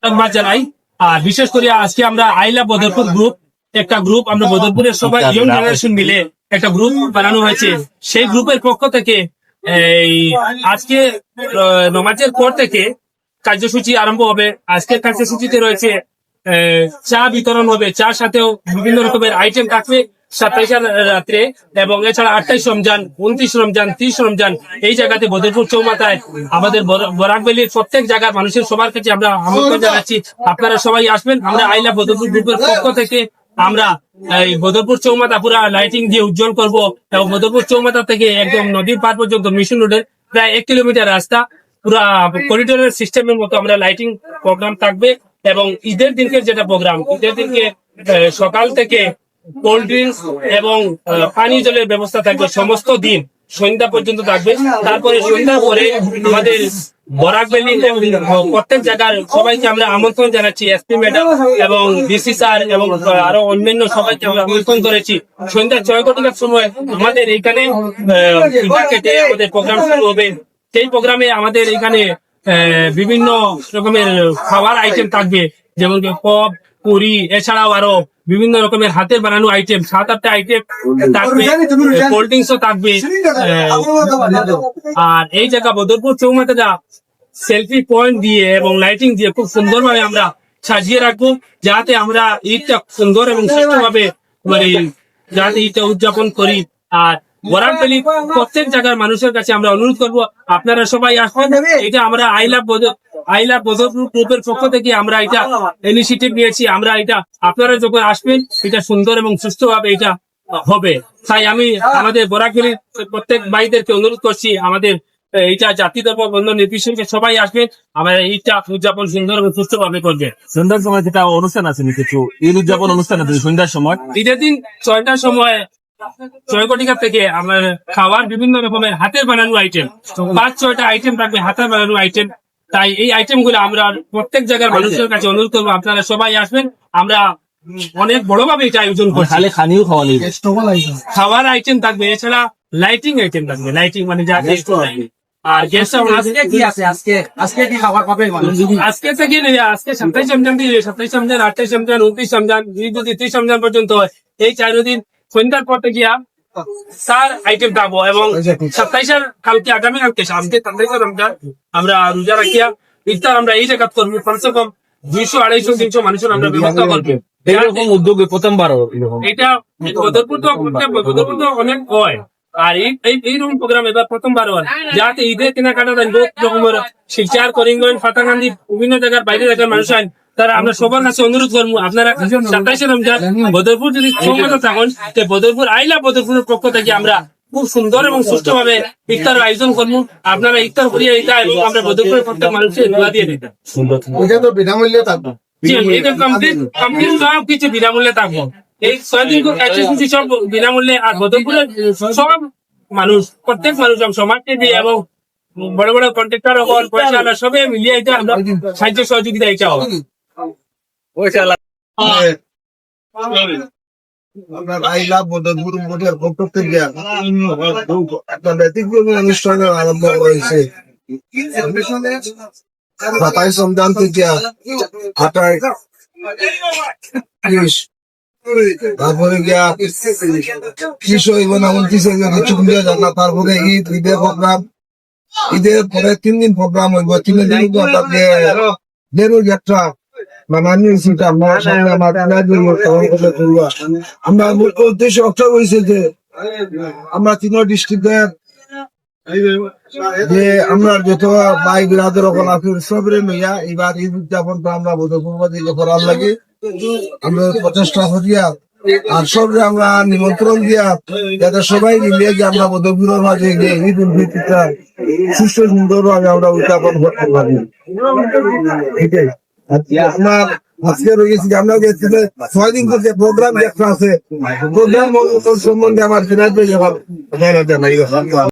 ধন্যবাদ জানাই। আর বিশেষ করে আজকে আমরা আই লাভ বদরপুর গ্রুপ, একটা গ্রুপ আমরা বদরপুরের সবাই ইয়ং জেনারেশন মিলে একটা গ্রুপ বানানো হয়েছে। সেই গ্রুপের পক্ষ থেকে এই আজকে নমাজের পর থেকে কার্যসূচি আরম্ভ হবে। আজকের কার্যসূচিতে রয়েছে চা বিতরণ হবে, চা সাথেও বিভিন্ন রকমের আইটেম থাকবে 27 রাত্রে, এবং এছাড়া 28 রমজান, 29 রমজান, 30 রমজান এই জায়গাতে বদরপুর চৌমাথায় আমাদের বরাকভ্যালির প্রত্যেক জায়গার মানুষের সবার কাছে আমরা আমন্ত্রণ জানাচ্ছি, আপনারা সবাই আসবেন। আমরা আই লাভ বদরপুর গ্রুপের পক্ষ থেকে আমরা এই বদরপুর চৌমাথা পুরা লাইটিং দিয়ে উজ্জ্বল করব, এবং বদরপুর চৌমাথা থেকে একদম নদীর পার পর্যন্ত মিশন রোডের প্রায় 1 কিলোমিটার রাস্তা পুরা করিডোরের সিস্টেমের মতো আমরা লাইটিং প্রোগ্রাম থাকবে। এবং ঈদের দিনকে যেটা প্রোগ্রাম, ঈদের দিনকে সকাল থেকে কোল্ড ড্রিঙ্কস এবং পানীয় জলের ব্যবস্থা থাকবে সমস্ত দিন, সন্ধ্যা পর্যন্ত থাকবে। তারপরে সন্ধ্যার পরে আমাদের বরাকভ্যালি প্রত্যেক জায়গার সবাইকে আমরা আমন্ত্রণ জানাচ্ছি, এসপি ম্যাডাম এবং ডিসি স্যার এবং আরো অন্যান্য সবাইকে আমরা আমন্ত্রণ করেছি। সন্ধ্যা 6 ঘটিকার সময় আমাদের এইখানে কেটে আমাদের প্রোগ্রাম শুরু হবে। সেই প্রোগ্রামে আমাদের এখানে বিভিন্ন রকমের খাবার আইটেম থাকবে, যেমন পপ, পুরি, এছাড়াও আরো বিভিন্ন রকমের হাতের বানানো আইটেম 7-8টা আইটেম থাকবে, কোল্ড ড্রিঙ্কসও থাকবে। আর এই জায়গা বদরপুর চৌমাথাটা সেলফি পয়েন্ট দিয়ে এবং লাইটিং দিয়ে খুব সুন্দরভাবে আমরা সাজিয়ে রাখবো, যাতে আমরা ঈদটা সুন্দর এবং সুষ্ঠুভাবে যাতে ঈদটা উদযাপন করি। আর বরাকভ্যালি প্রত্যেক জায়গার মানুষের কাছে আমরা অনুরোধ করবো, আপনারা সবাই আসবেন। এটা আমরা আই লাভ বদরপুর গ্রুপের পক্ষ থেকে আমরা এটা ইনিশিয়েটিভ নিয়েছি। আমরা এটা আপনারা যখন আসবেন এটা সুন্দর এবং সুষ্ঠুভাবে এটা হবে। তাই আমি আমাদের বরাকভ্যালির প্রত্যেক ভাইদেরকে অনুরোধ করছি, আমাদের এইটা জাতি ধর্ম বন্ধন নির্বিশেষে সবাই আসবেন, আমরা ঈদটা উদযাপন সুন্দর এবং সুষ্ঠুভাবে করবে। সন্ধ্যার সময় যেটা অনুষ্ঠান আছে কিছু ঈদ উদযাপন অনুষ্ঠান আছে সন্ধ্যার সময়, ঈদের দিন 6টার সময় 6 ঘটিকা থেকে আমার খাওয়ার বিভিন্ন রকমের হাতের বানানো আইটেম 5-6টা আইটেম থাকবে, হাতের বানানো আইটেম। তাই এই আইটেম গুলো আমরা প্রত্যেক জায়গার মানুষের কাছে অনুরোধ করবো, আপনারা সবাই আসবেন। আমরা অনেক বড়ভাবে এটা আয়োজন করছি। খাওয়ার আইটেম থাকবে, এছাড়া লাইটিং আইটেম থাকবে, লাইটিং মানে যা আর গেস্ট আজকে কি আছে, আজকে কি খাবার পাবে আজকে থেকে আজকে 27 রমজান দিয়ে 27 রমজান, 28 রমজান, 29 রমজান, যদি 30 রমজান পর্যন্ত হয়, এই 4 দিন সন্ধ্যার পর থেকে 4 আইটেম থাকবো। এবং 27 কালকে আগামীকালকে আজকে 27 রমজান আমরা রোজা রাখিয়া ইফতার আমরা এই জায়গা করবো, কমসে কম 200-250-300 মানুষের আমরা ব্যবস্থা করবো। এরকম উদ্যোগে প্রথমবার এটা বদরপুর তো অনেক হয়, আর এইরকম প্রোগ্রাম এবার প্রথমবার হয়, যাতে ঈদের কেনাকাটা রকমের শিলচর, করিমগঞ্জ, ফাতাকান্দি বিভিন্ন জায়গার বাইরে জায়গার মানুষ আইন, তারা আমরা সবার কাছে অনুরোধ করবো, আপনারা 27 রমজান বদরপুর যদি সময় থাকুন, বদরপুর আই লাভ বদরপুরের পক্ষ থেকে আমরা খুব সুন্দর এবং সুষ্ঠুভাবে ইফতারের আয়োজন করবো। আপনারা ইফতার করিয়ে দিতে এবং আমরা বদরপুরের প্রত্যেক মানুষের দোয়া দিয়ে দিতাম। বিনামূল্যে থাকবো, কমপ্লিট সব কিছু বিনামূল্যে থাকবো। এই 6 দিন কার্যসূচি সব বিনামূল্যে। আর বদরপুরের সব মানুষ, প্রত্যেক মানুষ সমাজকে দিয়ে এবং বড় বড় কন্ট্রাক্টর পয়সা সবে মিলিয়ে এটা আমরা সাহায্য সহযোগিতা এটা হবে। আপনার আই লাভ বদরপুর গ্রুপের পক্ষ থেকে একটা ব্যতিক্রমী অনুষ্ঠান আরম্ভ হয়েছে। 27 রমজান থেকে 28-30 তারপরে গিয়া 30 হইব না 29 কিছু জানা, তারপরে ঈদের প্রোগ্রাম, ঈদের পরে 3 দিন প্রোগ্রাম হইব। 3 দিন দেরুর যাত্রা আমার মুখ্য উদ্দেশ্য একটা হয়েছে যে আমরা 3 ডিস্ট্রিক্টের যে আমরা যত ভাই বিরাদের আছে সবরে লইয়া এবার ঈদ উদযাপনটা আমরা বদরপুর করার লাগে আমরা প্রচেষ্টা করিয়া আর সবরে আমরা নিমন্ত্রণ দিয়া যাতে সবাই মিলিয়ে যে আমরা বদরপুরের মাঝে গিয়ে ঈদ উল ফিতরটা সুস্থ সুন্দর ভাবে আমরা উদযাপন করতে পারি। এটাই আপনার আজকে রয়েছি। আমরা 6 দিন থেকে প্রোগ্রাম দেখা আছে, প্রোগ্রাম সম্বন্ধে আমার